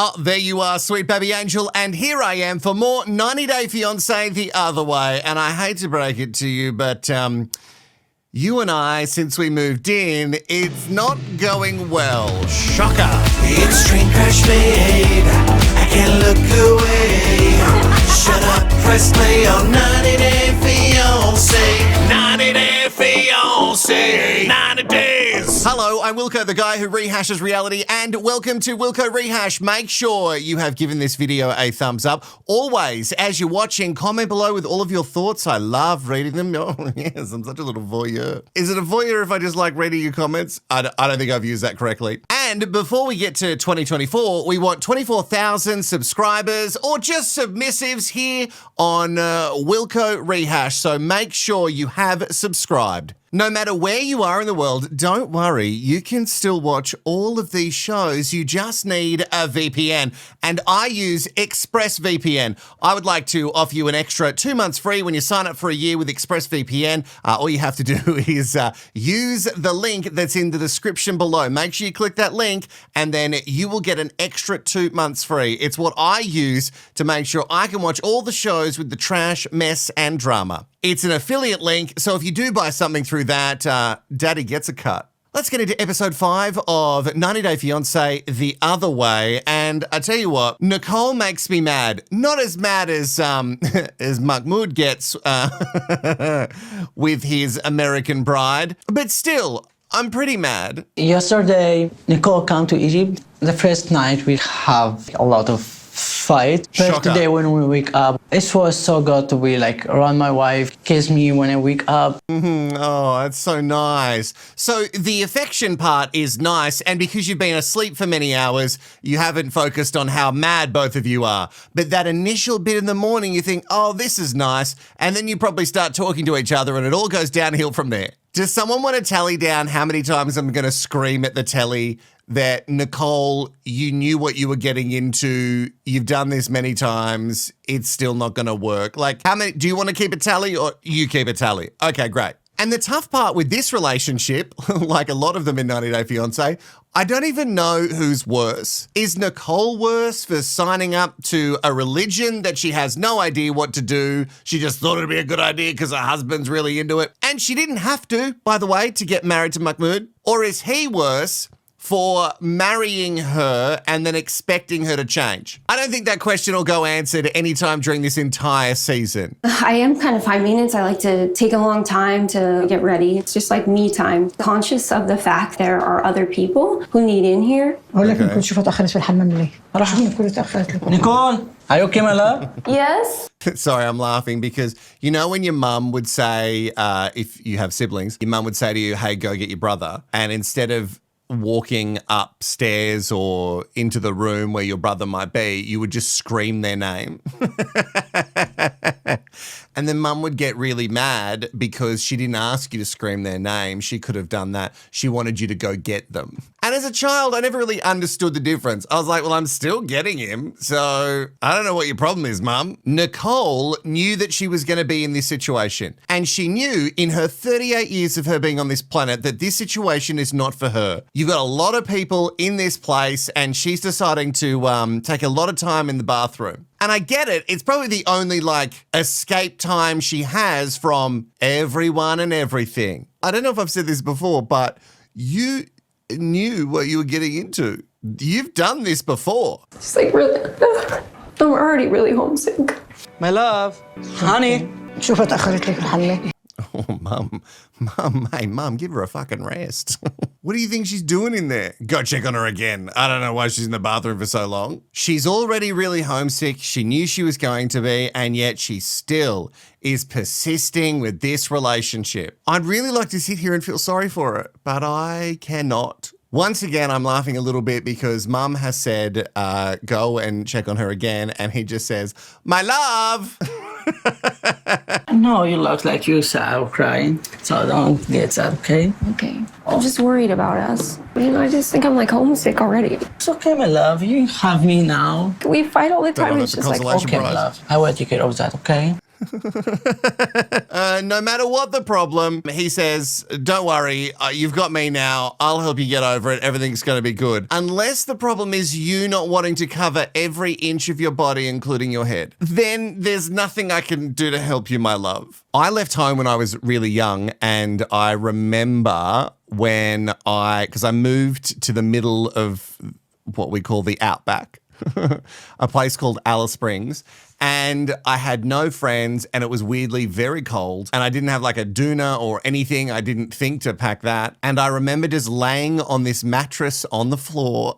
Oh, there you are, sweet baby angel, and here I am for more 90 Day Fiancé the other way. And I hate to break it to you, but you and I, since we moved in, it's not going well. Shocker. It's train crash, babe. I can't look away. Shut up, press play on 90 Day Fiancé. 90 Day Fiancé. 90 days. Hello, I'm Wilko, the guy who rehashes reality, and welcome to Wilko Rehash. Make sure you have given this video a thumbs up. Always, as you're watching, comment below with all of your thoughts. I love reading them. Oh, yes, I'm such a little voyeur. Is it a voyeur if I just like reading your comments? I don't think I've used that correctly. And before we get to 2024, we want 24,000 subscribers or just submissives here on Wilko Rehash. So make sure you have subscribed. No matter where you are in the world, don't worry, you can still watch all of these shows. You just need a VPN. And I use ExpressVPN. I would like to offer you an extra 2 months free when you sign up for a year with ExpressVPN. All you have to do is use the link that's in the description below. Make sure you click that link and then you will get an extra 2 months free. It's what I use to make sure I can watch all the shows with the trash, mess, and drama. It's an affiliate link, so if you do buy something through that, Daddy gets a cut. Let's get into episode 5 of 90 Day Fiancé the other way, and I tell you what, Nicole makes me mad. Not as mad as as Mahmoud gets with his American bride, but still, I'm pretty mad. Yesterday, Nicole came to Egypt. The first night we have a lot of fight, but Shocker. Today when we wake up, it was so good to be like around my wife, kiss me when I wake up. Oh, that's so nice. So the affection part is nice, and because you've been asleep for many hours, you haven't focused on how mad both of you are. But that initial bit in the morning, you think, oh, this is nice, and then you probably start talking to each other and it all goes downhill from there. Does someone want to tally down how many times I'm going to scream at the telly that, Nicole, you knew what you were getting into, you've done this many times, it's still not going to work? Like, how many, do you want to keep a tally or you keep a tally? Okay, great. And the tough part with this relationship, like a lot of them in 90 Day Fiancé, I don't even know who's worse. Is Nicole worse for signing up to a religion that she has no idea what to do? She just thought it'd be a good idea because her husband's really into it. And she didn't have to, by the way, to get married to Mahmoud. Or is he worse for marrying her and then expecting her to change? I don't think that question will go answered anytime during this entire season. I am kind of high maintenance. I like to take a long time to get ready. It's just like me time. Conscious of the fact there are other people who need in here. Nicole, are you okay, my love? Yes? Sorry, I'm laughing because you know when your mum would say, if you have siblings, your mum would say to you, hey, go get your brother. And instead of walking upstairs or into the room where your brother might be, you would just scream their name. And then mum would get really mad because she didn't ask you to scream their name. She could have done that. She wanted you to go get them. And as a child, I never really understood the difference. I was like, well, I'm still getting him, so I don't know what your problem is, mum. Nicole knew that she was going to be in this situation. And she knew in her 38 years of her being on this planet that this situation is not for her. You've got a lot of people in this place and she's deciding to take a lot of time in the bathroom. And I get it. It's probably the only like escape time she has from everyone and everything. I don't know if I've said this before, but you knew what you were getting into. You've done this before. Just like really, I'm already really homesick. My love, honey. Oh, mum, hey, mum, give her a fucking rest. What do you think she's doing in there? Go check on her again. I don't know why she's in the bathroom for so long. She's already really homesick. She knew she was going to be, and yet she still is persisting with this relationship. I'd really like to sit here and feel sorry for her, but I cannot. Once again, I'm laughing a little bit because mum has said, go and check on her again, and he just says, my love. No, you look like you're sad or crying, so don't get sad, okay? Okay. I'm just worried about us. You know, I just think I'm like homesick already. It's okay, my love. You have me now. We fight all the time. Well, It's that's a just like, consolation Okay, prize. love. I will take care of that, okay? No matter what the problem, he says, don't worry, you've got me now. I'll help you get over it. Everything's going to be good. Unless the problem is you not wanting to cover every inch of your body, including your head. Then there's nothing I can do to help you, my love. I left home when I was really young, and I remember because I moved to the middle of what we call the outback, a place called Alice Springs. And I had no friends, and it was weirdly very cold, and I didn't have like a doona or anything. I didn't think to pack that. And I remember just laying on this mattress on the floor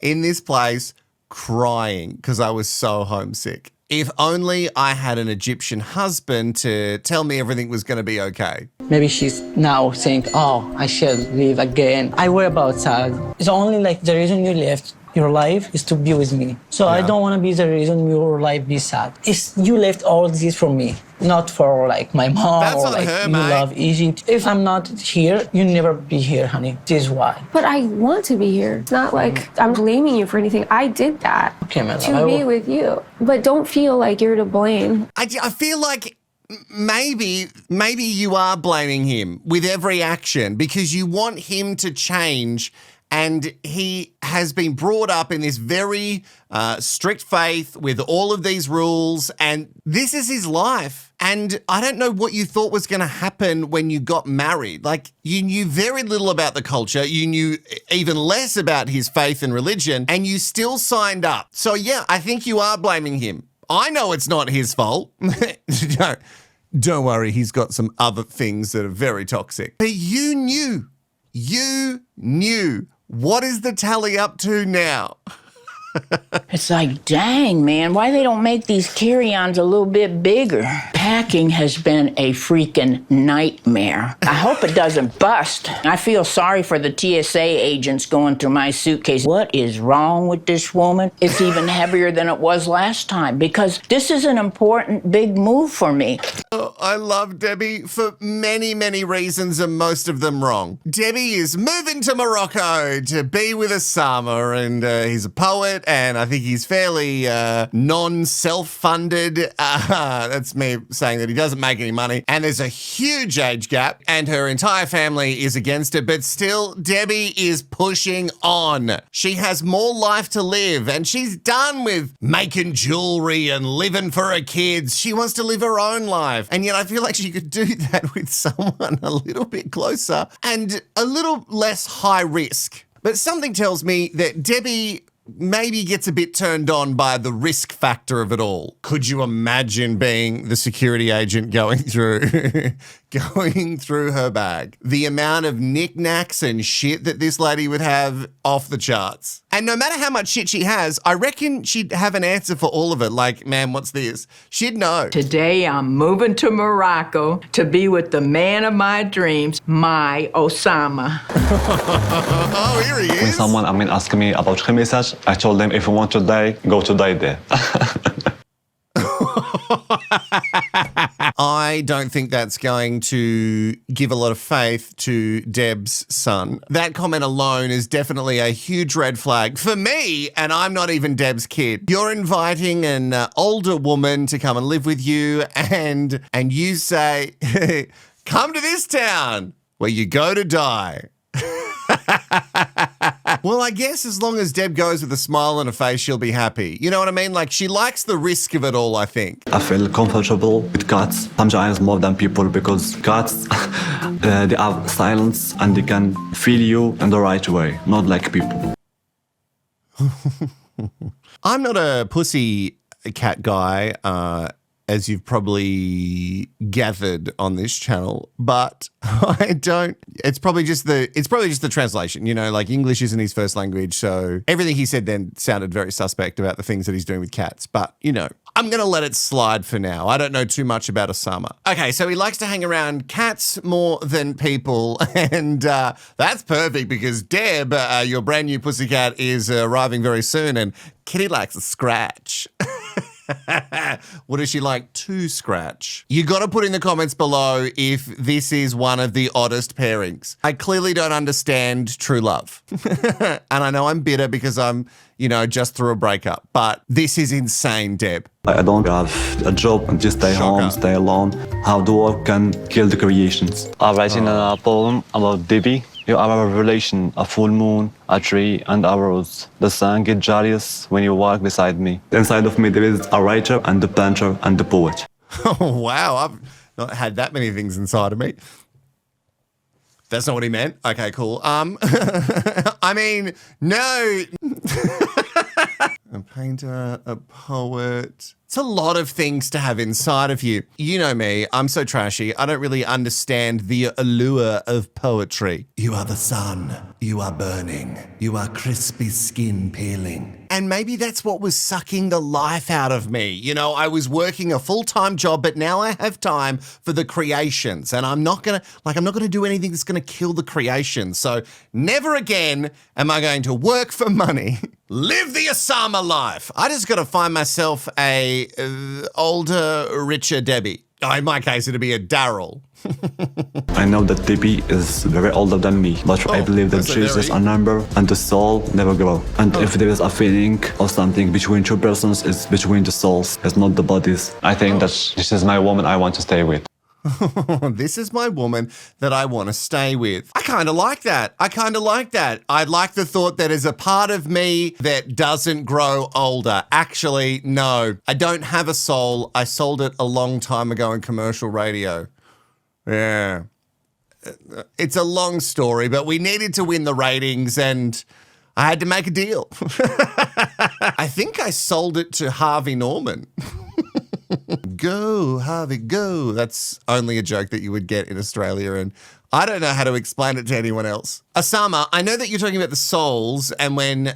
in this place crying because I was so homesick. If only I had an Egyptian husband to tell me everything was going to be okay. Maybe she's now think, oh, I should leave again. I worry about sad. It's only like the reason you left your life is to be with me. So I don't want to be the reason your life be sad. It's you left all this for me, not for like my mom. That's or on like her, you mate. love Egypt. If I'm not here, you never be here, honey. This is why. But I want to be here. It's not like I'm blaming you for anything. I did that Okay, my love. to be with you. But don't feel like you're to blame. I feel like maybe you are blaming him with every action because you want him to change. And he has been brought up in this very strict faith with all of these rules, and this is his life. And I don't know what you thought was going to happen when you got married. Like, you knew very little about the culture. You knew even less about his faith and religion, and you still signed up. So, yeah, I think you are blaming him. I know it's not his fault. Don't worry, he's got some other things that are very toxic. But you knew. You knew. What is the tally up to now? It's like, dang, man, why they don't make these carry-ons a little bit bigger? Packing has been a freaking nightmare. I hope it doesn't bust. I feel sorry for the TSA agents going through my suitcase. What is wrong with this woman? It's even heavier than it was last time because this is an important big move for me. Oh, I love Debbie for many, many reasons, and most of them wrong. Debbie is moving to Morocco to be with Osama, and he's a poet, and I think he's fairly non-self-funded. That's me saying that he doesn't make any money. And there's a huge age gap, and her entire family is against it. But still, Debbie is pushing on. She has more life to live, and she's done with making jewelry and living for her kids. She wants to live her own life. And yet I feel like she could do that with someone a little bit closer and a little less high risk. But something tells me that Debbie maybe gets a bit turned on by the risk factor of it all. Could you imagine being the security agent going through her bag? The amount of knickknacks and shit that this lady would have, off the charts. And no matter how much shit she has, I reckon she'd have an answer for all of it. Like, man, what's this? She'd know. Today, I'm moving to Morocco to be with the man of my dreams, my Osama. Oh, here he When is. someone asked me about research, I told them if you want to die, go to die there. I don't think that's going to give a lot of faith to Deb's son. That comment alone is definitely a huge red flag for me, and I'm not even Deb's kid. You're inviting an older woman to come and live with you, and you say, come to this town where you go to die. Well, I guess as long as Deb goes with a smile on her face, she'll be happy. You know what I mean? Like, she likes the risk of it all, I think. I feel comfortable with cats, sometimes more than people, because cats, they have silence and they can feel you in the right way, not like people. I'm not a pussy cat guy, as you've probably gathered on this channel, but I don't. It's probably just the translation. You know, like English isn't his first language, so everything he said then sounded very suspect about the things that he's doing with cats. But you know, I'm gonna let it slide for now. I don't know too much about Osama. Okay, so he likes to hang around cats more than people, and that's perfect because Deb, your brand new pussycat, is arriving very soon, and Kitty likes a scratch. What does she like to scratch? You got to put in the comments below if this is one of the oddest pairings. I clearly don't understand true love. And I know I'm bitter because I'm, just through a breakup. But this is insane, Deb. I don't have a job and just stay home, stay alone. How the work can kill the creations. I'm writing a poem about Debbie. You are a relation, a full moon, a tree, and a rose. The sun gets jealous when you walk beside me. Inside of me there is a writer and the painter and the poet. Oh, wow. I've not had that many things inside of me. That's not what he meant. Okay, cool. I mean, no. A painter, a poet. It's a lot of things to have inside of you. You know me, I'm so trashy. I don't really understand the allure of poetry. You are the sun. You are burning. You are crispy skin peeling. And maybe that's what was sucking the life out of me. I was working a full-time job, but now I have time for the creations. And I'm not gonna do anything that's gonna kill the creations. So never again am I going to work for money. Live the Osama life. I just gotta find myself a older, richer Debbie. In my case, it'd be a Daryl. I know that Debbie is very older than me, but I believe that Jesus a number and the soul never grow. And if there is a feeling or something between two persons, it's between the souls, it's not the bodies. I think that this is my woman I want to stay with. This is my woman that I want to stay with. I kind of like that. I like the thought that there's a part of me that doesn't grow older. Actually, no. I don't have a soul. I sold it a long time ago in commercial radio. Yeah. It's a long story, but we needed to win the ratings and I had to make a deal. I think I sold it to Harvey Norman. Go, Harvey, go. That's only a joke that you would get in Australia, and I don't know how to explain it to anyone else. Osama, I know that you're talking about the souls, and when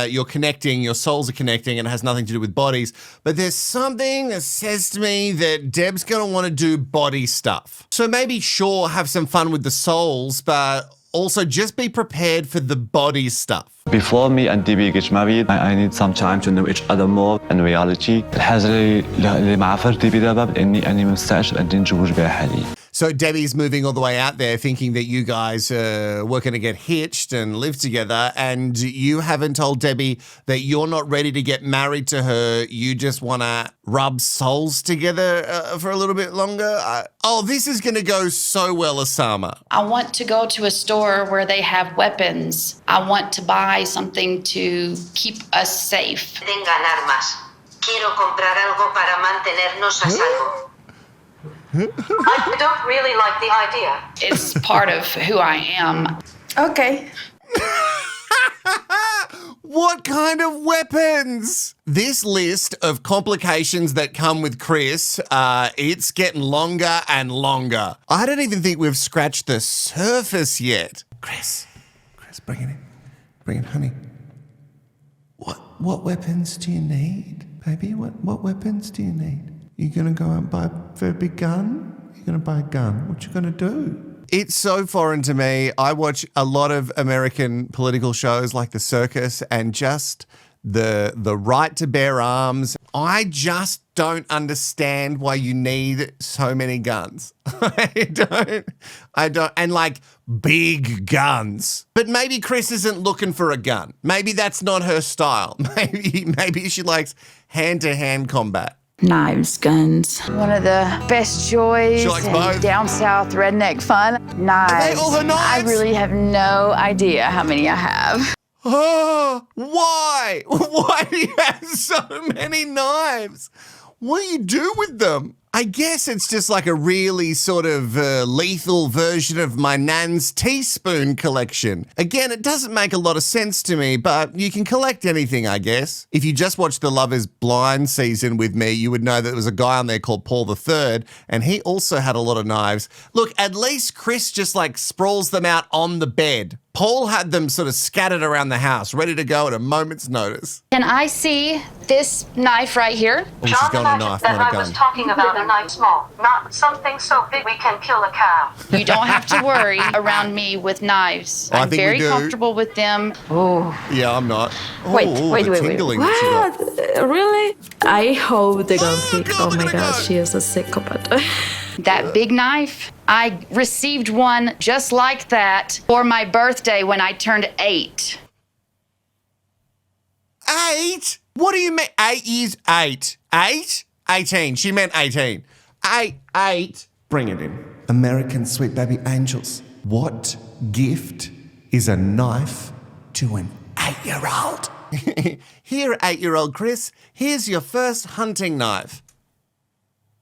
you're connecting, your souls are connecting, and it has nothing to do with bodies, but there's something that says to me that Deb's going to want to do body stuff. So maybe, sure, have some fun with the souls, but also just be prepared for the body stuff. Before me and Debbie get married, I need some time to know each other more in reality. الحاجة اللي معافر ديبي دابا بإني أنا مستعد أن نتزوج بها حاليا. So Debbie's moving all the way out there thinking that you guys were going to get hitched and live together, and you haven't told Debbie that you're not ready to get married to her. You just want to rub souls together for a little bit longer. This is going to go so well, Osama. I want to go to a store where they have weapons. I want to buy something to keep us safe. Tengan armas. Quiero comprar algo para mantenernos a salvo. I don't really like the idea. It's part of who I am. Okay. What kind of weapons? This list of complications that come with Chris, it's getting longer and longer. I don't even think we've scratched the surface yet. Chris, bring it in. Bring it, honey. What weapons do you need, baby? What weapons do you need? You gonna go out and buy a very big gun? You're gonna buy a gun. What you gonna do? It's so foreign to me. I watch a lot of American political shows like The Circus and just the right to bear arms. I just don't understand why you need so many guns. I don't, and like big guns. But maybe Chris isn't looking for a gun. Maybe that's not her style. Maybe she likes hand-to-hand combat. Knives, guns. One of the best joys She likes in both. down south redneck fun. Knives. Are they all her knives? I really have no idea how many I have. Oh, why? Why do you have so many knives? What do you do with them? I guess it's just like a really sort of lethal version of my nan's teaspoon collection. Again, it doesn't make a lot of sense to me, but you can collect anything, I guess. If you just watched the Love is Blind season with me, you would know that there was a guy on there called Paul III, and he also had a lot of knives. Look, at least Chris just like sprawls them out on the bed. Paul had them sort of scattered around the house, ready to go at a moment's notice. Can I see this knife right here? Oh, she's got a knife, that not a I gun. was talking about a knife small, not something so big we can kill a cow. You don't have to worry around me with knives. I I'm think we very do. comfortable with them. Yeah, I'm not. Wait, Ooh, wait, the wait. tingling that she got. Really? I hope they're gonna think, oh my God, she is a psychopath. That big knife, I received one just like that for my birthday when I turned 8. 8? What do you mean? 8 is 8. 8? 18. She meant 18. 8. Bring it in. American sweet baby angels. What gift is a knife to an 8-year-old? Here, 8-year-old Chris, here's your first hunting knife.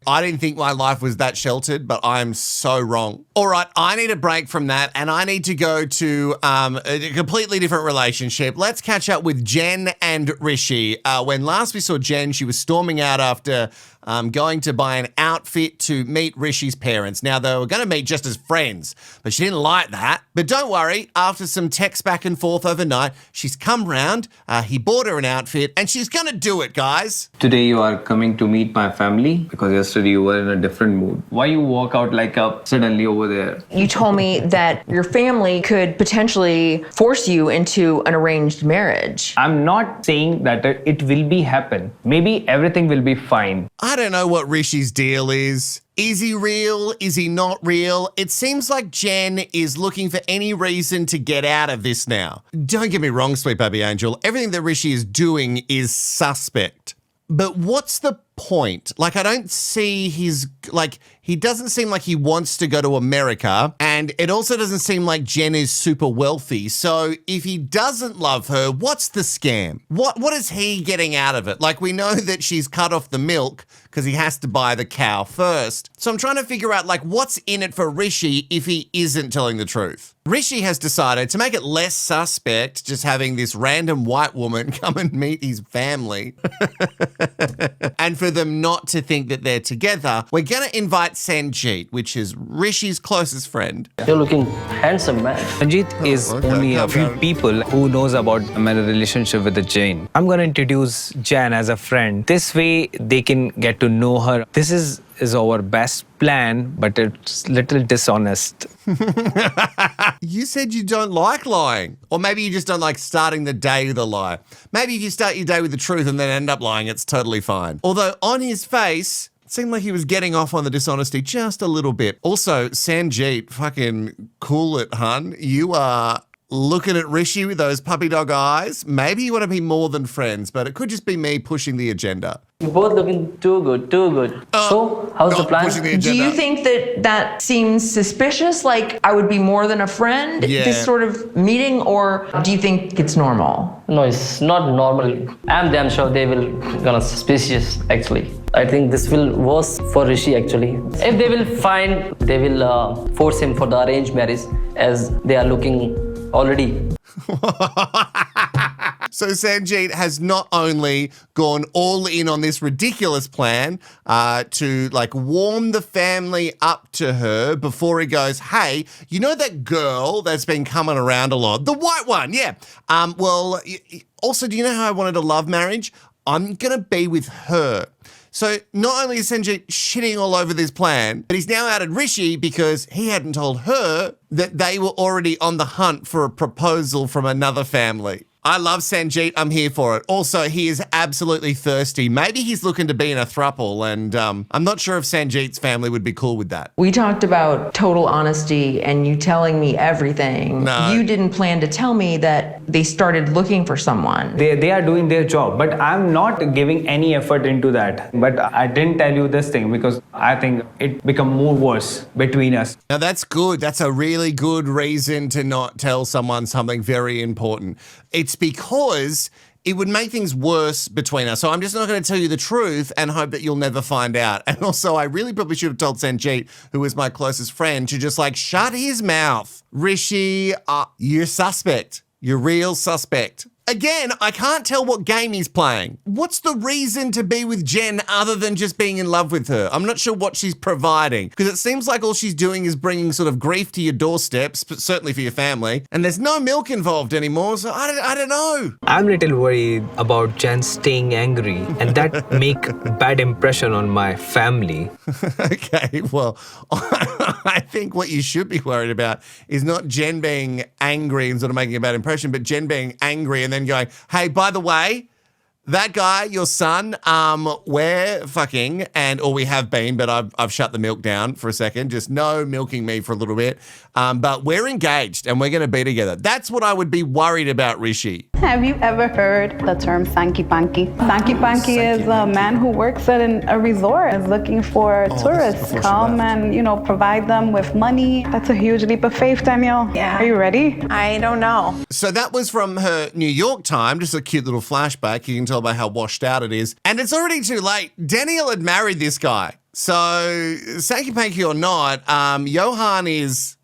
I didn't think my life was that sheltered, but I'm so wrong. All right, I need a break from that, and I need to go to a completely different relationship. Let's catch up with Jen and Rishi. When last we saw Jen, she was storming out after going to buy an outfit to meet Rishi's parents. Now, they were going to meet just as friends, but she didn't like that. But don't worry, after some texts back and forth overnight, she's come round, he bought her an outfit, and she's going to do it, guys. Today you are coming to meet my family because yesterday you were in a different mood. Why you walk out like a suddenly over there? You told me that your family could potentially force you into an arranged marriage. I'm not saying that it will be happen. Maybe everything will be fine. I don't know what Rishi's deal is. Is he real? Is he not real? It seems like Jen is looking for any reason to get out of this now. Don't get me wrong, sweet baby angel. Everything that Rishi is doing is suspect. But what's the point? Like, I don't see he doesn't seem like he wants to go to America, and it also doesn't seem like Jen is super wealthy. So if he doesn't love her, what's the scam? What is he getting out of it? Like, we know that she's cut off the milk because he has to buy the cow first. So I'm trying to figure out, like, what's in it for Rishi if he isn't telling the truth. Rishi has decided to make it less suspect just having this random white woman come and meet his family. And for them not to think that they're together, we're going to invite Sanjeet, which is Rishi's closest friend. You're looking handsome, man. Sanjeet is only a few people who knows about my relationship with the Jane. I'm going to introduce Jan as a friend. This way they can get to know her. This is our best plan, but it's little dishonest. You said you don't like lying. Or maybe you just don't like starting the day with a lie. Maybe if you start your day with the truth and then end up lying, it's totally fine. Although on his face, it seemed like he was getting off on the dishonesty just a little bit. Also, Sanjeet, fucking cool it, hun. You are looking at Rishi with those puppy dog eyes. Maybe you want to be more than friends, but it could just be me pushing the agenda. You're both looking too good, too good. So, how's the plan? Do you think that seems suspicious? Like I would be more than a friend, this sort of meeting, or do you think it's normal? No, it's not normal. I'm damn sure they will gonna suspicious actually. I think this will worse for Rishi actually. If they will find, they will force him for the arranged marriage as they are looking already. So Sanjeet has not only gone all in on this ridiculous plan to like warm the family up to her before he goes, hey, you know that girl that's been coming around a lot? The white one, yeah. Also, do you know how I wanted a love marriage? I'm going to be with her. So not only is Sanjeet shitting all over this plan, but he's now outed Rishi because he hadn't told her that they were already on the hunt for a proposal from another family. I love Sanjeet. I'm here for it. Also, he is absolutely thirsty. Maybe he's looking to be in a throuple, and I'm not sure if Sanjeet's family would be cool with that. We talked about total honesty and you telling me everything. No. You didn't plan to tell me that they started looking for someone. They are doing their job, but I'm not giving any effort into that. But I didn't tell you this thing because I think it become more worse between us. Now that's good. That's a really good reason to not tell someone something very important. It's because it would make things worse between us. So I'm just not going to tell you the truth and hope that you'll never find out. And also, I really probably should have told Sanjeet, who was my closest friend, to just like shut his mouth. Rishi, you're suspect. You're real suspect. Again, I can't tell what game he's playing. What's the reason to be with Jen other than just being in love with her? I'm not sure what she's providing, because it seems like all she's doing is bringing sort of grief to your doorsteps, but certainly for your family, and there's no milk involved anymore, so I don't know. I'm a little worried about Jen staying angry, and that make bad impression on my family. Okay, well, I think what you should be worried about is not Jen being angry and sort of making a bad impression, but Jen being angry and then going, hey, by the way, that guy, your son, we're fucking, or we have been, but I've shut the milk down for a second. Just no milking me for a little bit. But we're engaged and we're going to be together. That's what I would be worried about, Rishi. Have you ever heard the term Sanky Panky? Sanky Panky is a man who works at a resort, is looking for tourists come and, provide them with money. That's a huge leap of faith, Danielle. Yeah. Are you ready? I don't know. So that was from her New York time, just a cute little flashback. You can tell by how washed out it is. And it's already too late. Danielle had married this guy. So, Sanky Panky or not, Johan is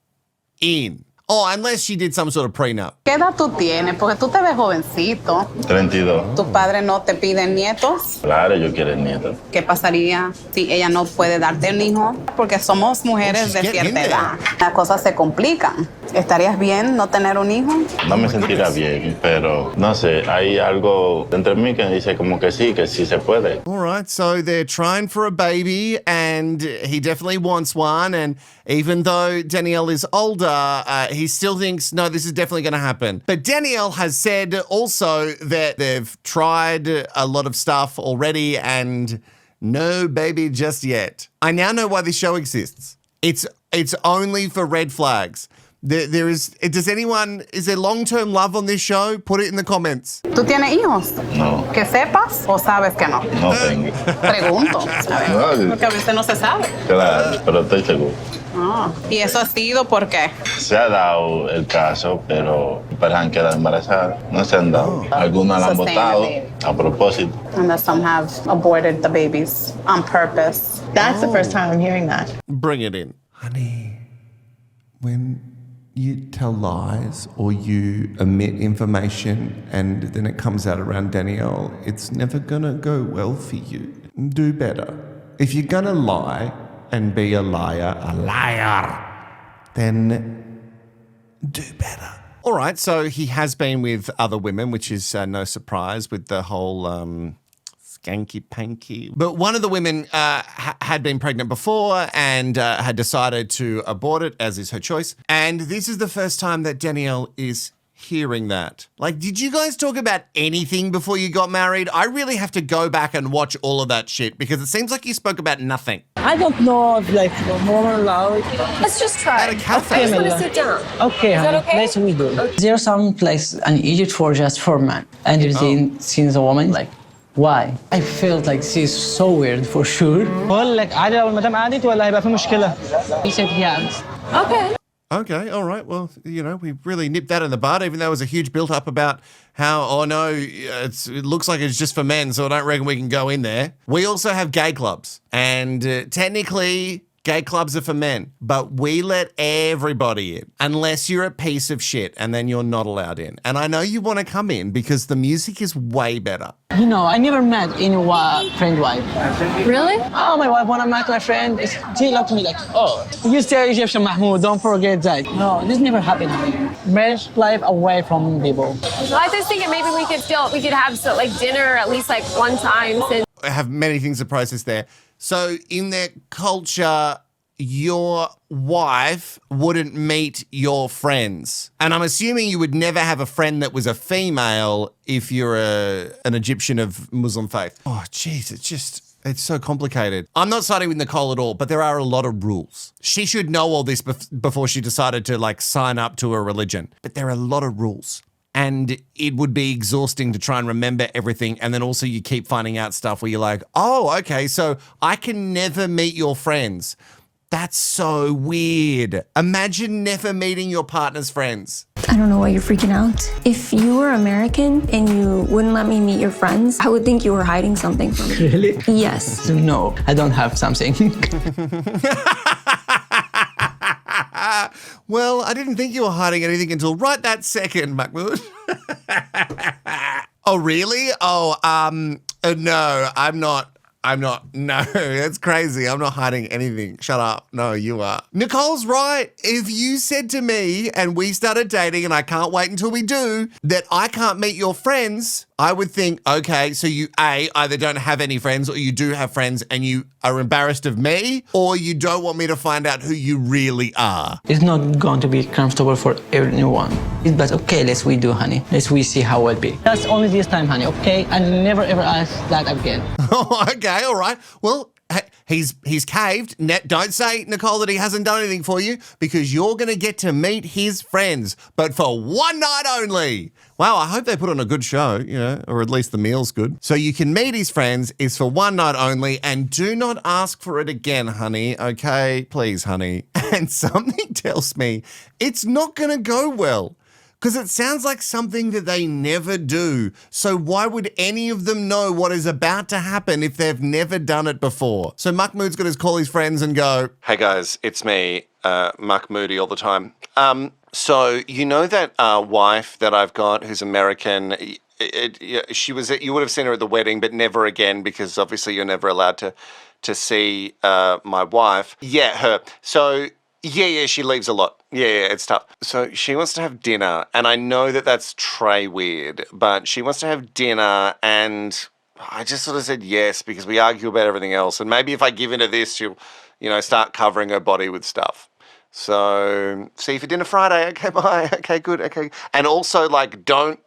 in. Oh, unless she did some sort of prenup. ¿Qué edad tú tienes? Porque tú te ves jovencito. 32. ¿Tus padres no te piden nietos? Claro, yo quiero nietos. ¿Qué pasaría si ella no puede darte un hijo? Porque somos mujeres de cierta edad. Las cosas se complican. ¿Estarías bien no tener un hijo? No me sentirá bien, pero no sé, hay algo entre mí que dice como que sí se puede. All right, so they're trying for a baby and he definitely wants one. And even though Danielle is older, he still thinks, no, this is definitely going to happen. But Danielle has said also that they've tried a lot of stuff already and no baby just yet. I now know why this show exists. It's only for red flags. Is there long-term love on this show? Put it in the comments. ¿Tú tienes hijos? No. ¿Que sepas o sabes que no? No tengo. Pregunto, ¿sabes? Porque a veces no se sabe. Claro, pero estoy seguro. ¿Y eso ha sido por qué? Se ha dado el caso, pero parejas han quedado embarazadas. No se han dado. Algunas la han votado a propósito. And that some have aborted the babies on purpose. That's the first time I'm hearing that. Bring it in. Honey, when you tell lies or you omit information and then it comes out around Danielle, it's never gonna go well for you. Do better. If you're gonna lie and be a liar, then do better. All right, so he has been with other women, which is no surprise with the whole skanky panky. But one of the women had been pregnant before and had decided to abort it, as is her choice. And this is the first time that Danielle is hearing that. Like, did you guys talk about anything before you got married? I really have to go back and watch all of that shit because it seems like you spoke about nothing. I don't know if more allowed. Let's just try. At a cafe. I just want to sit down. Okay, Is that okay? Let's we do. There's some place in Egypt for just for men. And you've seen a woman like, why? I felt like she's so weird for sure. بقول لك عادي لو المدام قعدت ولا هيبقى في مشكلة؟ He said yes. Okay. Okay, all right. Well, we really nipped that in the bud, even though there was a huge build-up about how, it looks like it's just for men, so I don't reckon we can go in there. We also have gay clubs, and technically, gay clubs are for men, but we let everybody in, unless you're a piece of shit, and then you're not allowed in. And I know you want to come in because the music is way better. I never met any friend wife. Really? Oh, my wife, when I met my friend, she looked at me like, oh, you stay Egyptian Mahmoud, don't forget that. No, this never happened to me. Best life away from people. So I was thinking maybe we could have dinner at least one time since. I have many things to process there. So in their culture, your wife wouldn't meet your friends. And I'm assuming you would never have a friend that was a female if you're an Egyptian of Muslim faith. Oh, jeez, it's so complicated. I'm not siding with Nicole at all, but there are a lot of rules. She should know all this before she decided to sign up to a religion. But there are a lot of rules. And it would be exhausting to try and remember everything. And then also you keep finding out stuff where you're like, oh, okay, so I can never meet your friends. That's so weird. Imagine never meeting your partner's friends. I don't know why you're freaking out. If you were American and you wouldn't let me meet your friends, I would think you were hiding something from me. Really? Yes. No, I don't have something. Well, I didn't think you were hiding anything until right that second, Mahmoud. Oh, really? Oh, no, I'm not. No, that's crazy. I'm not hiding anything. Shut up. No, you are. Nicole's right. If you said to me and we started dating and I can't wait until we do, that I can't meet your friends, I would think, okay, so you either don't have any friends or you do have friends and you are embarrassed of me or you don't want me to find out who you really are. It's not going to be comfortable for anyone. But okay, let's redo, honey. Let's we see how it be. That's only this time, honey, okay? And never ever ask that again. Oh, okay, all right. Well, he's caved. Don't say, Nicole, that he hasn't done anything for you because you're going to get to meet his friends, but for one night only. Wow, I hope they put on a good show, or at least the meal's good. So you can meet his friends, is for one night only, and do not ask for it again, honey, okay? Please, honey. And something tells me it's not going to go well. Because it sounds like something that they never do. So why would any of them know what is about to happen if they've never done it before? So Mahmoud's got to call his friends and go, "Hey guys, it's me, Mahmoudi all the time. So you know that wife that I've got who's American, she was you would have seen her at the wedding, but never again because obviously you're never allowed to see my wife. Yeah, her. So yeah, she leaves a lot. Yeah, it's tough. So she wants to have dinner, and I know that that's Trey weird, but she wants to have dinner, and I just sort of said yes because we argue about everything else, and maybe if I give into this, she'll, start covering her body with stuff. So see you for dinner Friday. Okay, bye. Okay, good. Okay, and also don't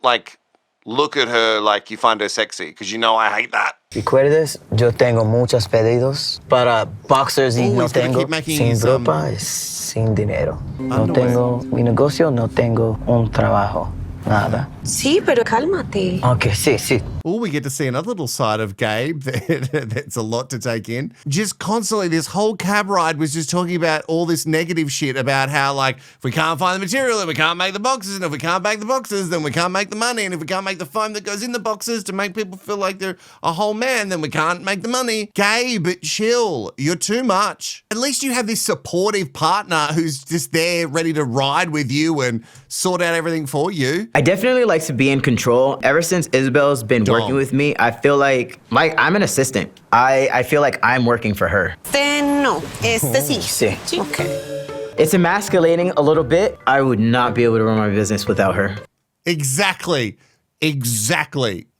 look at her like you find her sexy because I hate that. Recuerdes, yo tengo muchos pedidos para boxers y no tengo sin ropa, sin dinero. No tengo mi negocio, no tengo un trabajo. Nada. Sí, pero cálmate. Okay, sí. Oh, we get to see another little side of Gabe that's a lot to take in. Just constantly, this whole cab ride was just talking about all this negative shit about how, if we can't find the material, then we can't make the boxes, and if we can't make the boxes, then we can't make the money, and if we can't make the foam that goes in the boxes to make people feel like they're a whole man, then we can't make the money. Gabe, chill. You're too much. At least you have this supportive partner who's just there ready to ride with you and sort out everything for you. I definitely like to be in control. Ever since Isabel's been working with me, I feel like I'm an assistant. I feel like I'm working for her. No, sí. Sí. Okay. It's emasculating a little bit. I would not be able to run my business without her. Exactly.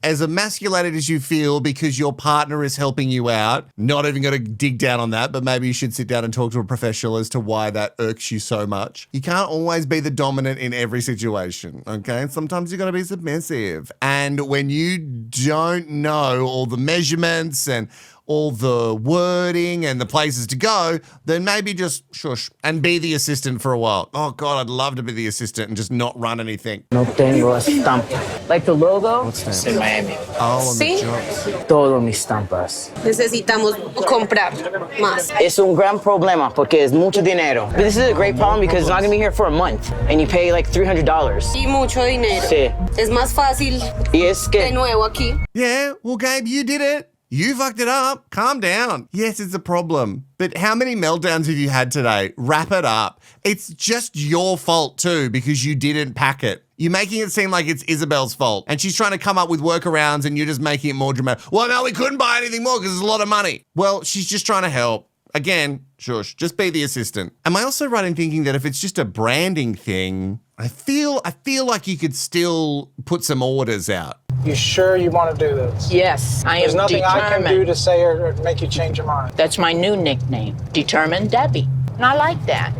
As emasculated as you feel because your partner is helping you out, not even going to dig down on that, but maybe you should sit down and talk to a professional as to why that irks you so much. You can't always be the dominant in every situation, okay? Sometimes you got to be submissive. And when you don't know all the measurements and all the wording and the places to go, then maybe just shush and be the assistant for a while. Oh God, I'd love to be the assistant and just not run anything. No tengo estampa. Like the logo? What's that? It's in Miami. Oh, on Sí. the jobs. Todos mis estampas. Necesitamos comprar más. Es un gran problema porque es mucho dinero. But this is a great problem because it's not going to be here for a month and you pay like $300. Y mucho dinero. Sí. Es más fácil Y es que de nuevo aquí. Yeah, well, Gabe, you did it. You fucked it up. Calm down. Yes, it's a problem. But how many meltdowns have you had today? Wrap it up. It's just your fault too because you didn't pack it. You're making it seem like it's Isabel's fault and she's trying to come up with workarounds and you're just making it more dramatic. Well, no, we couldn't buy anything more because there's a lot of money. Well, she's just trying to help. Again, shush, just be the assistant. Am I also right in thinking that if it's just a branding thing, I feel like you could still put some orders out? You sure you want to do this? Yes, I am There's nothing determined. I can do to say or make you change your mind. That's my new nickname, Determined Debbie. And I like that.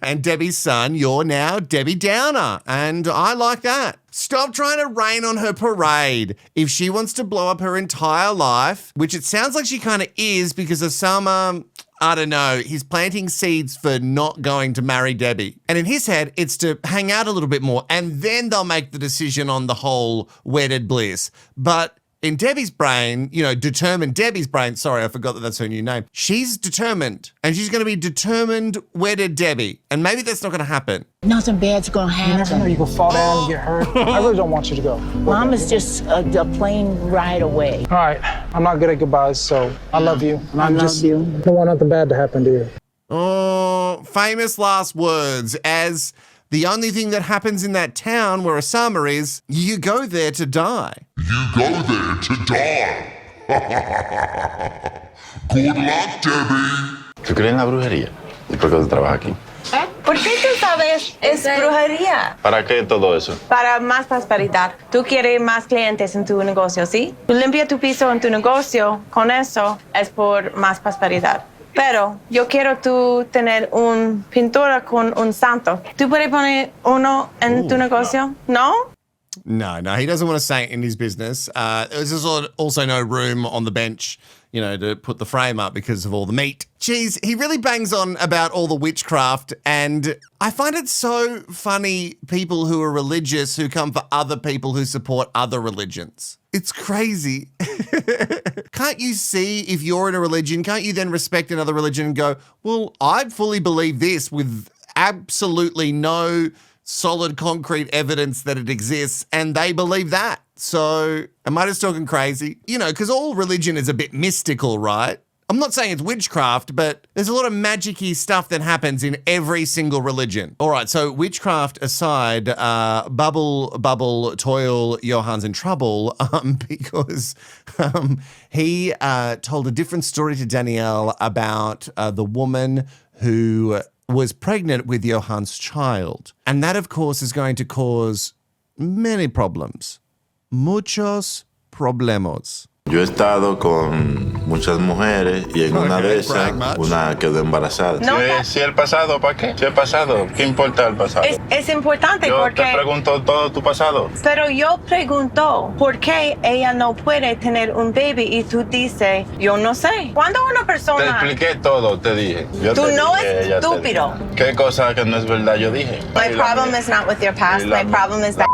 And Debbie's son, you're now Debbie Downer. And I like that. Stop trying to rain on her parade. If she wants to blow up her entire life, which it sounds like she kind of is because of some, I don't know, he's planting seeds for not going to marry Debbie. And in his head, it's to hang out a little bit more and then they'll make the decision on the whole wedded bliss. But in Debbie's brain, determined Debbie's brain, sorry, I forgot that that's her new name. She's determined and she's going to be determined wedded Debbie. And maybe that's not going to happen. Nothing bad's gonna You never know, happen. you can fall down and get hurt. I really don't want you to go. Mom is just a plane ride away. All right, I'm not good at goodbyes, so I love you. And I love you. don't want nothing bad to happen to you. Oh, famous last words. As the only thing that happens in that town where Osama is, you go there to die. You go there to die. Good luck, Debbie. ¿Tú crees en la brujería? ¿Y por qué tú trabajas aquí? ¿Por qué tú sabes es brujería? ¿Para qué todo eso? Para más prosperidad. Tú quieres más clientes en tu negocio, ¿sí? Tú limpias tu piso en tu negocio, con eso es por más prosperidad. Pero yo quiero tú tener un pintura con un santo. ¿Tú puedes poner uno en tu negocio? No? No, he doesn't want a saint in his business. There's also no room on the bench, to put the frame up because of all the meat. Geez, he really bangs on about all the witchcraft, and I find it so funny people who are religious who come for other people who support other religions. It's crazy. Can't you see if you're in a religion, can't you then respect another religion and go, well, I fully believe this with absolutely no solid concrete evidence that it exists, and they believe that. So am I just talking crazy? Because all religion is a bit mystical, right? I'm not saying it's witchcraft, but there's a lot of magic-y stuff that happens in every single religion. All right, so witchcraft aside, Bubble, Toil, Johan's in trouble because he told a different story to Danielle about the woman who was pregnant with Johan's child. And that, of course, is going to cause many problems. Muchos problemos. Yo he estado con muchas mujeres y en una de esas, una quedó embarazada. No, si el pasado, ¿para qué? Si el pasado, ¿qué importa el pasado? Es importante porque... Yo te pregunto todo tu pasado. Pero yo pregunto, ¿por qué ella no puede tener un baby? Y tú dices, yo no sé. ¿Cuándo una persona... Te expliqué todo, te dije. Tú no es estúpido. ¿Qué cosa que no es verdad yo dije? My problem is not with your past. My problem is that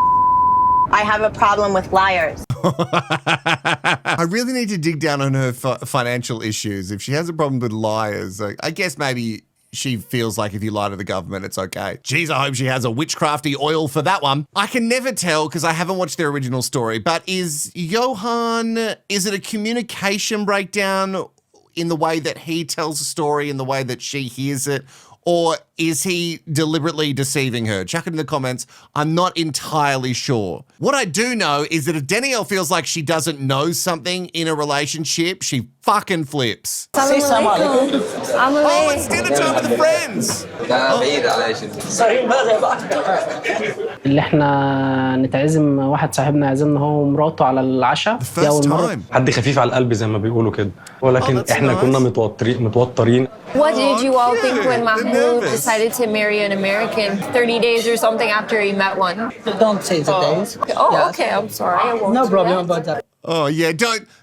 I have a problem with liars. I really need to dig down on her financial issues. If she has a problem with liars, I guess maybe she feels like if you lie to the government, it's okay. Geez, I hope she has a witchcrafty oil for that one. I can never tell because I haven't watched their original story, but is it a communication breakdown in the way that he tells the story, in the way that she hears it? Or is he deliberately deceiving her? Chuck it in the comments. I'm not entirely sure. What I do know is that if Danielle feels like she doesn't know something in a relationship, she fucking flips. Say Oh, it's dinner time with the friends. اللي احنا نتعزم واحد صاحبنا عزمنا هو ومراته على العشاء دي اول مره حد خفيف على القلب زي ما بيقولوا كده ولكن احنا كنا متوترين. What did you all think when Mahmoud decided to marry an American 30 days or something after he met one? Don't say the days. Oh, Yes. okay, I'm sorry. I won't No do problem that. about that. Oh, yeah,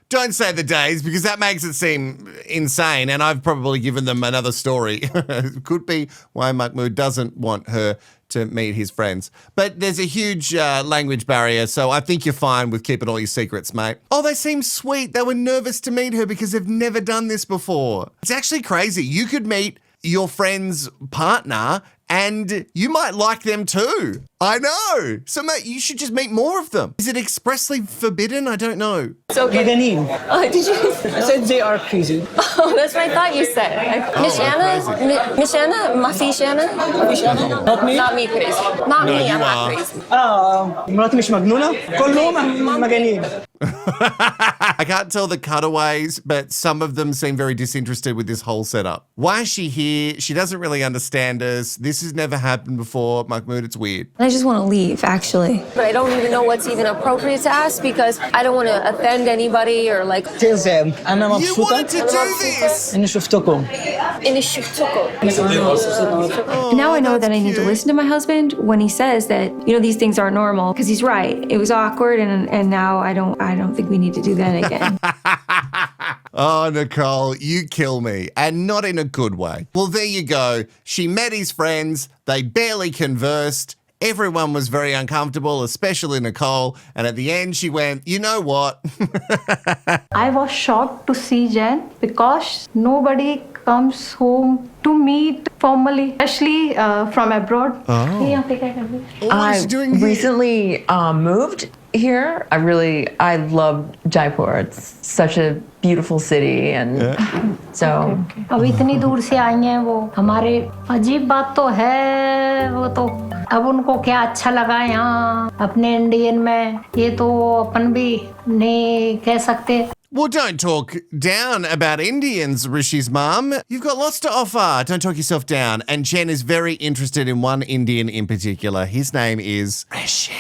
don't say the days because that makes it seem insane, and I've probably given them another story. It could be why Mahmoud doesn't want her to meet his friends. But there's a huge language barrier, so I think you're fine with keeping all your secrets, mate. Oh, they seem sweet. They were nervous to meet her because they've never done this before. It's actually crazy. You could meet your friend's partner and you might like them too. I know. So, mate, you should just meet more of them. Is it expressly forbidden? I don't know. It's okay. Maganin. Oh, did you? I said they are crazy. Oh, that's what I thought you said. Miss Anna, Muffy Shanna? Not me? Not me crazy. Not No, me, you I'm not are. crazy. مراتي مش مجنونة؟ كلهم مجانين. I can't tell the cutaways, but some of them seem very disinterested with this whole setup. Why is she here? She doesn't really understand us. This has never happened before. Mahmoud, it's weird. I just want to leave, actually. But I don't even know what's even appropriate to ask because I don't want to offend anybody or like. Tell them أنا You مبسوطة wanted to do this! إني شفتكم. إني شفتكم. Now I know that I need to listen to my husband when he says that, these things are normal, because he's right. It was awkward, and now I don't think we need to do that again. Oh, Nicole, you kill me, and not in a good way. Well, there you go. She met his friends. They barely conversed. Everyone was very uncomfortable, especially Nicole. And at the end, she went, you know what? I was shocked to see Jen because nobody comes home to meet formally, especially from abroad. I recently moved here. I love Jaipur. It's such a beautiful city, and so. अब इतनी दूर से आई हैं वो हमारे अजीब बात तो है वो तो अब उनको क्या अच्छा लगा यहाँ अपने इंडियन में ये तो अपन भी नहीं कह सकते. Well, don't talk down about Indians, Rishi's mum. You've got lots to offer. Don't talk yourself down. And Jen is very interested in one Indian in particular. His name is Rishi.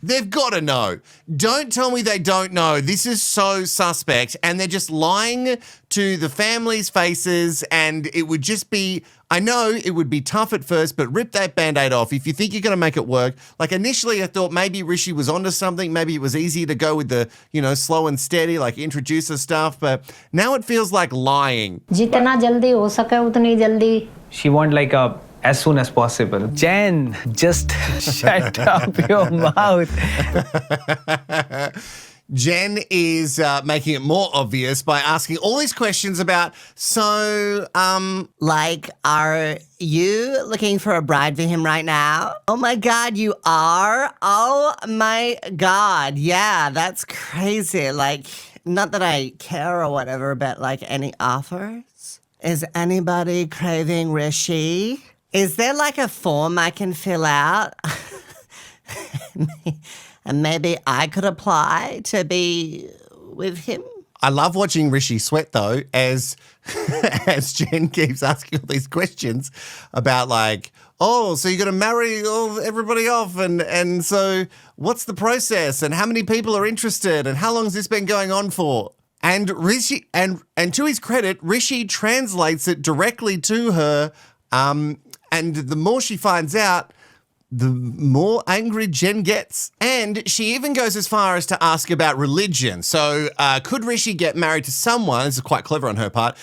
They've got to know. Don't tell me they don't know. This is so suspect, and they're just lying to the family's faces, and it would just be, I know it would be tough at first, but rip that Band-Aid off if you think you're going to make it work. Like initially I thought maybe Rishi was onto something. Maybe it was easy to go with the, slow and steady, like introduce her stuff, but now it feels like lying. जितना जल्दी हो सके उतनी जल्दी. She want like as soon as possible. Jen, just shut up your mouth. Jen is making it more obvious by asking all these questions about, are you looking for a bride for him right now? Oh my God, you are? Oh my God, yeah, that's crazy. Like, not that I care or whatever, but like any offers? Is anybody craving Rishi? Is there like a form I can fill out? And maybe I could apply to be with him? I love watching Rishi sweat though, as Jen keeps asking all these questions about like, oh, so you're going to marry everybody off, and so what's the process, and how many people are interested, and how long has this been going on for? And Rishi, and to his credit, Rishi translates it directly to her, and the more she finds out, the more angry Jen gets. And she even goes as far as to ask about religion. So could Rishi get married to someone, this is quite clever on her part,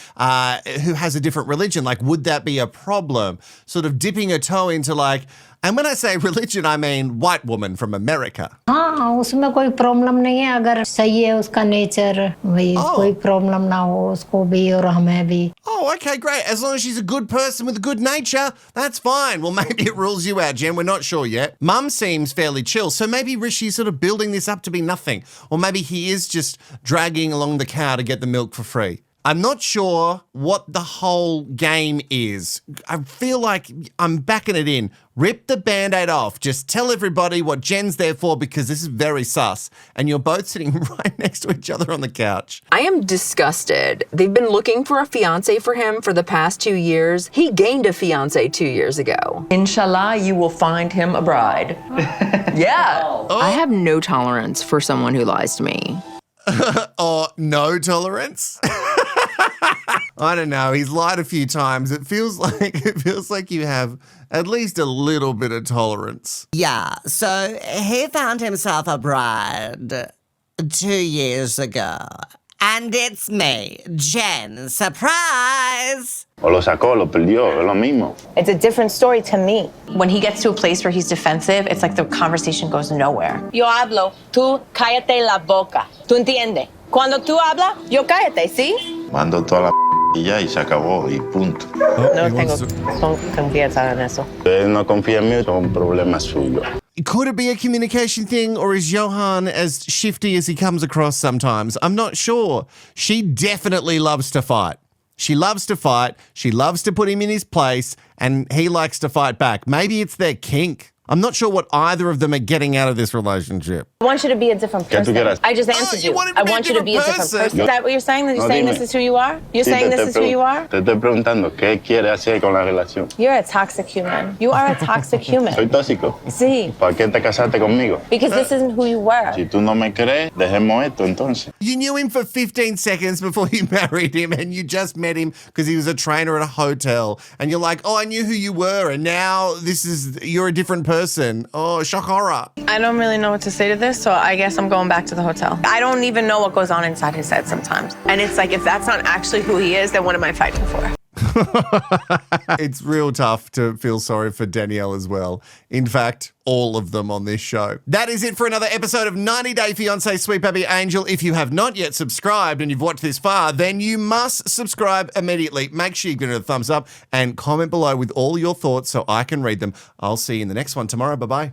who has a different religion? Like, would that be a problem? Sort of dipping her toe into like, and when I say religion, I mean white woman from America. हाँ, उसमें कोई problem नहीं है अगर सही है उसका nature, भाई कोई प्रॉब्लम ना हो उसको भी और हमें भी. Oh, okay, great. As long as she's a good person with a good nature, that's fine. Well, maybe it rules you out, Jen. We're not sure yet. Mum seems fairly chill, so maybe Rishi's sort of building this up to be nothing. Or maybe he is just dragging along the cow to get the milk for free. I'm not sure what the whole game is. I feel like I'm backing it in. Rip the Band-Aid off. Just tell everybody what Jen's there for, because this is very sus. And you're both sitting right next to each other on the couch. I am disgusted. They've been looking for a fiancé for him for the past 2 years. He gained a fiancé 2 years ago. Inshallah, you will find him a bride. Yeah. Oh. I have no tolerance for someone who lies to me. Oh, no tolerance? I don't know. He's lied a few times. It feels like you have at least a little bit of tolerance. Yeah, so he found himself a bride 2 years ago. And it's me, Jen. Surprise! O lo sacó, lo perdió, es lo mismo. It's a different story to me. When he gets to a place where he's defensive, it's like the conversation goes nowhere. Yo hablo, tú cállate la boca. ¿Tú entiendes? Cuando tú hablas, yo cállate, ¿sí? Mando toda la y ya, y se acabó, y punto. No tengo confianza en eso. Él no confía en mí, es un problema suyo. Could it be a communication thing, or is Johan as shifty as he comes across sometimes? I'm not sure. She definitely loves to fight. She loves to fight. She loves to put him in his place, and he likes to fight back. Maybe it's their kink. I'm not sure what either of them are getting out of this relationship. I want you to be a different person. I just answered you. I want you to be a different person. Is that what you're saying? That you're saying this is who you are? You're saying this is who you are? Te estoy preguntando, ¿qué quiere hacer con la relación? You're a toxic human. You are a toxic human. ¿Soy tóxico? Sí. ¿Para qué te casaste conmigo? Because this isn't who you were. Si tú no me crees, dejemos esto entonces. You knew him for 15 seconds before you married him, and you just met him because he was a trainer at a hotel, and you're like, oh, I knew who you were, and now you're a different person. Oh, shock horror. I don't really know what to say to this, so I guess I'm going back to the hotel. I don't even know what goes on inside his head sometimes. And it's like, if that's not actually who he is, then what am I fighting for? It's real tough to feel sorry for Danielle as well. In fact, all of them on this show. That is it for another episode of 90 Day Fiancé Sweet Baby Angel. If you have not yet subscribed and you've watched this far, then you must subscribe immediately. Make sure you give it a thumbs up and comment below with all your thoughts so I can read them. I'll see you in the next one tomorrow. Bye-bye.